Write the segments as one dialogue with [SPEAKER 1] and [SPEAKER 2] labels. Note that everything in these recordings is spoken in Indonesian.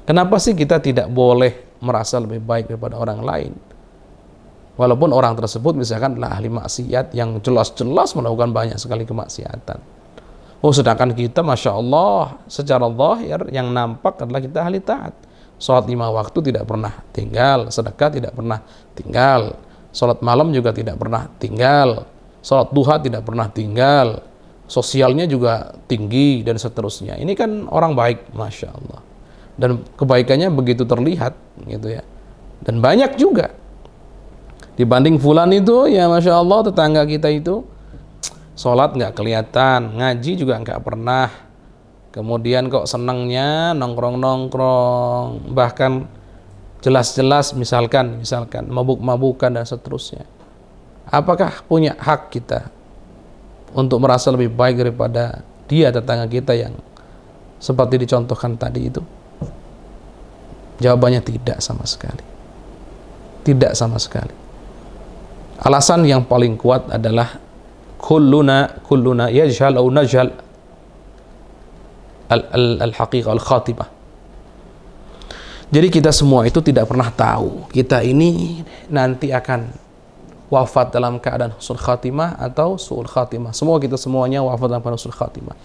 [SPEAKER 1] Kenapa sih kita tidak boleh merasa lebih baik daripada orang lain? Walaupun orang tersebut misalkan adalah ahli maksiat yang jelas-jelas melakukan banyak sekali kemaksiatan. Oh, sedangkan kita Masya Allah secara zahir yang nampak adalah kita ahli taat. Sholat 5 waktu tidak pernah tinggal, sedekah tidak pernah tinggal, sholat malam juga tidak pernah tinggal, sholat duha tidak pernah tinggal, sosialnya juga tinggi dan seterusnya. Ini kan orang baik, Masya Allah. Dan kebaikannya begitu terlihat gitu ya. Dan banyak juga. Dibanding fulan itu ya Masya Allah, tetangga kita itu sholat nggak kelihatan, ngaji juga nggak pernah, kemudian kok senangnya nongkrong-nongkrong, bahkan jelas-jelas misalkan mabuk-mabukan dan seterusnya. Apakah punya hak kita untuk merasa lebih baik daripada dia, tetangga kita yang seperti dicontohkan tadi itu? Jawabannya tidak sama sekali. Tidak sama sekali. Alasan yang paling kuat adalah kulluna yajhal atau najhal al-haqiqah al-khatimah. Jadi kita semua itu tidak pernah tahu kita ini nanti akan wafat dalam keadaan husnul khatimah atau su'ul khatimah. Semua kita semuanya wafat dalam keadaan husnul khatimah.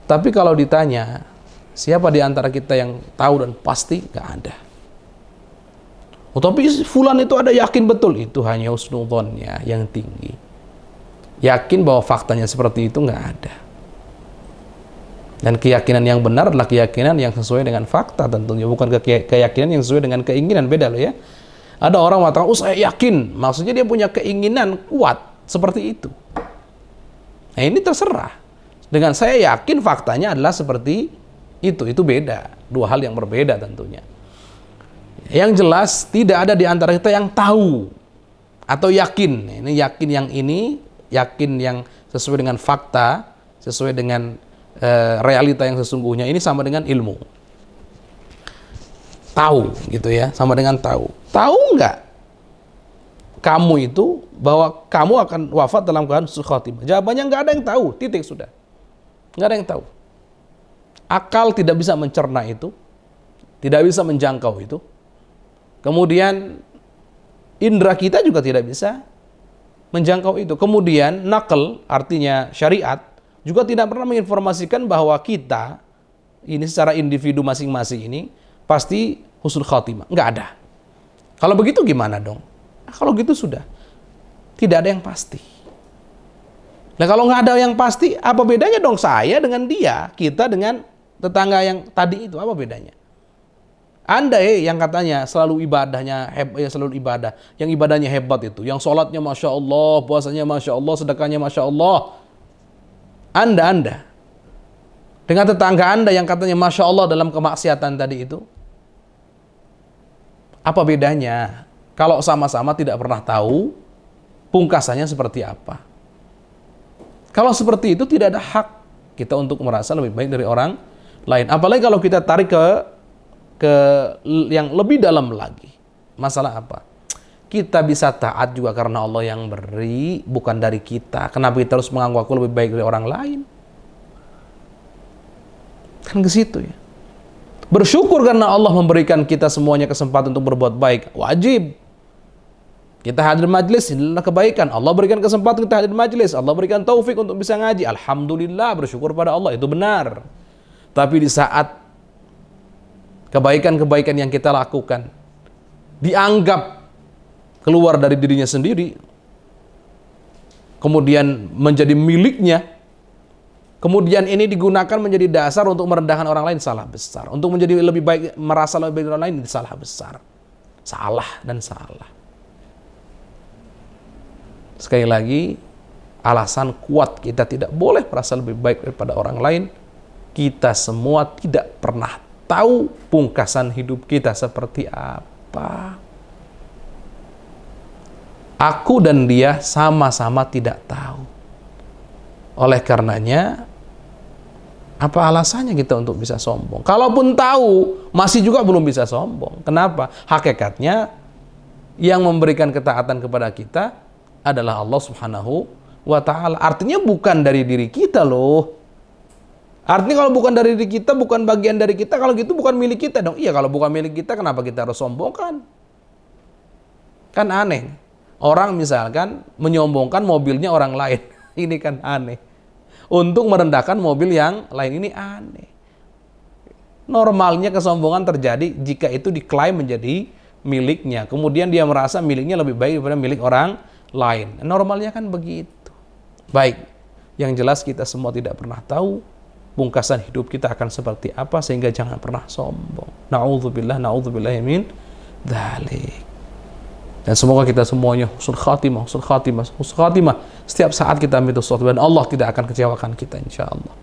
[SPEAKER 1] Tapi kalau ditanya siapa di antara kita yang tahu dan pasti, nggak ada. Oh, tapi fulan itu ada, yakin betul, itu hanya husnudzonnya yang tinggi. Yakin bahwa faktanya seperti itu nggak ada. Dan keyakinan yang benar adalah keyakinan yang sesuai dengan fakta tentunya, bukan keyakinan yang sesuai dengan keinginan. Beda loh ya. Ada orang mengatakan, oh saya yakin, maksudnya dia punya keinginan kuat seperti itu. Nah ini terserah. Dengan saya yakin faktanya adalah seperti itu beda. Dua hal yang berbeda tentunya. Yang jelas tidak ada di antara kita yang tahu atau yakin. Ini yakin yang ini, yakin yang sesuai dengan fakta, sesuai dengan realita yang sesungguhnya. Ini sama dengan ilmu. Tahu gitu ya, sama dengan tahu. Tahu nggak kamu itu bahwa kamu akan wafat dalam keadaan husnul khatimah? Jawabannya nggak ada yang tahu, titik sudah. Nggak ada yang tahu. Akal tidak bisa mencerna itu, tidak bisa menjangkau itu. Kemudian indera kita juga tidak bisa menjangkau itu. Kemudian nakal, artinya syariat, juga tidak pernah menginformasikan bahwa kita ini secara individu masing-masing ini pasti husnul khatimah. Nggak ada. Kalau begitu gimana dong? Nah, kalau gitu sudah tidak ada yang pasti. Nah kalau nggak ada yang pasti, apa bedanya dong saya dengan dia, kita dengan tetangga yang tadi itu, apa bedanya? Anda yang katanya selalu ibadahnya selalu ibadah, yang ibadahnya hebat itu, yang sholatnya Masya Allah, puasanya Masya Allah, sedekahnya Masya Allah. Anda dengan tetangga Anda yang katanya Masya Allah dalam kemaksiatan tadi itu, apa bedanya? Kalau sama-sama tidak pernah tahu pungkasannya seperti apa. Kalau seperti itu tidak ada hak kita untuk merasa lebih baik dari orang lain. Apalagi kalau kita tarik ke yang lebih dalam lagi. Masalah apa? Kita bisa taat juga karena Allah yang beri, bukan dari kita. Kenapa kita harus menganggap aku lebih baik dari orang lain? Kan ke situ ya. Bersyukur karena Allah memberikan kita semuanya kesempatan untuk berbuat baik. Wajib. Kita hadir majlis, inilah kebaikan. Allah berikan kesempatan kita hadir majlis. Allah berikan taufik untuk bisa ngaji. Alhamdulillah, bersyukur pada Allah. Itu benar. Tapi di saat kebaikan-kebaikan yang kita lakukan dianggap keluar dari dirinya sendiri, kemudian menjadi miliknya, kemudian ini digunakan menjadi dasar untuk merendahkan orang lain, salah besar. Untuk menjadi lebih baik, merasa lebih baik dari orang lain, salah besar. Salah dan salah. Sekali lagi, alasan kuat kita tidak boleh merasa lebih baik daripada orang lain. Kita semua tidak pernah tahu pungkasan hidup kita seperti apa. Aku dan dia sama-sama tidak tahu. Oleh karenanya, apa alasannya kita untuk bisa sombong? Kalaupun tahu, masih juga belum bisa sombong. Kenapa? Hakikatnya, yang memberikan ketaatan kepada kita adalah Allah Subhanahu wa ta'ala. Artinya bukan dari diri kita loh. Artinya kalau bukan dari diri kita, bukan bagian dari kita, kalau gitu bukan milik kita dong. Iya, kalau bukan milik kita, kenapa kita harus sombongkan? Kan aneh. Orang misalkan menyombongkan mobilnya orang lain. Ini kan aneh. Untuk merendahkan mobil yang lain, ini aneh. Normalnya kesombongan terjadi jika itu diklaim menjadi miliknya. Kemudian dia merasa miliknya lebih baik daripada milik orang lain. Normalnya kan begitu. Baik, yang jelas kita semua tidak pernah tahu pungkasan hidup kita akan seperti apa, sehingga jangan pernah sombong. Na'udzubillah min dzalik. Dan semoga kita semuanya husnul khatimah, husnul khatimah, husnul khatimah. Setiap saat kita minta sesuatu dan Allah tidak akan kecewakan kita, insya Allah.